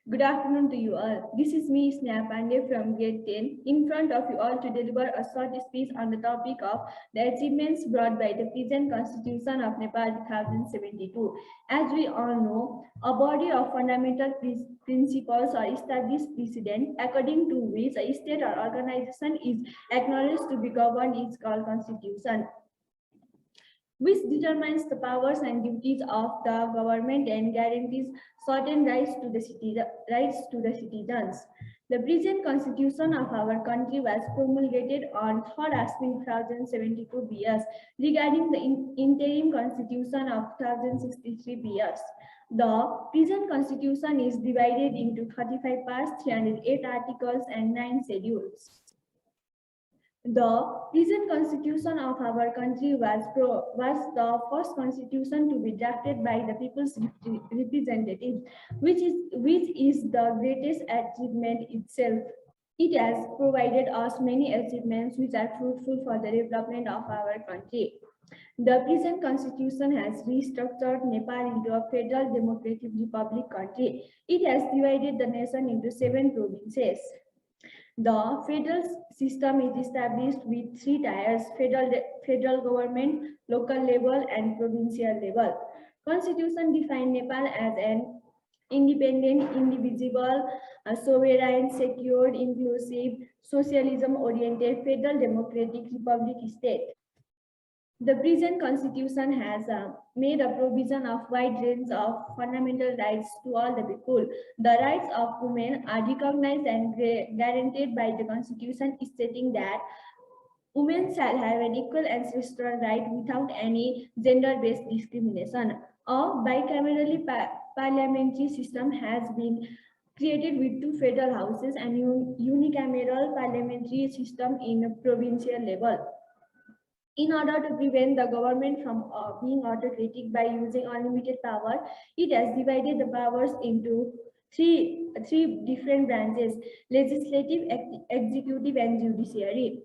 Good afternoon to you all. This is me, Sneha Pandey from Grade 10, in front of you all to deliver a short speech on the topic of the achievements brought by the present Constitution of Nepal 2072. As we all know, a body of fundamental principles or established precedent according to which a state or organization is acknowledged to be governed is called Constitution, which determines the powers and duties of the government and guarantees certain rights to the citizens. The present constitution of our country was promulgated on 3rd April 2072 BS regarding the interim constitution of 2063 BS. The present constitution is divided into 35 parts, 308 articles and 9 schedules. The present constitution of our country was the first constitution to be drafted by the people's representatives, which is the greatest achievement itself. It has provided us many achievements which are fruitful for the development of our country. The present constitution has restructured Nepal into a federal democratic republic country. It has divided the nation into 7 provinces. The federal system is established with 3 tiers: federal government, local level, and provincial level. Constitution defined Nepal as an independent, indivisible, sovereign, secured, inclusive, socialism-oriented federal democratic republic state. The present constitution has made a provision of wide range of fundamental rights to all the people. The rights of women are recognized and guaranteed by the constitution, stating that women shall have an equal ancestral right without any gender-based discrimination. A bicamerally parliamentary system has been created with 2 federal houses and unicameral parliamentary system in provincial level. In order to prevent the government from being autocratic by using unlimited power, it has divided the powers into three different branches: legislative, executive, and judiciary.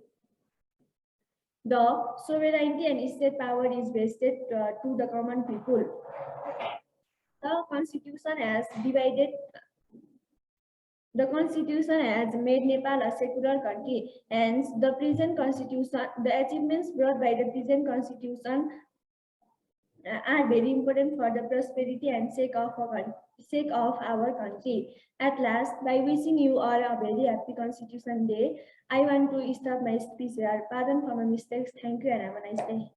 The sovereignty and state power is vested to the common people. The Constitution has divided The Constitution has made Nepal a secular country. Hence, the achievements brought by the present Constitution are very important for the prosperity and sake of our country. At last, by wishing you all a very happy Constitution Day, I want to stop my speech here. Pardon for my mistakes. Thank you and have a nice day.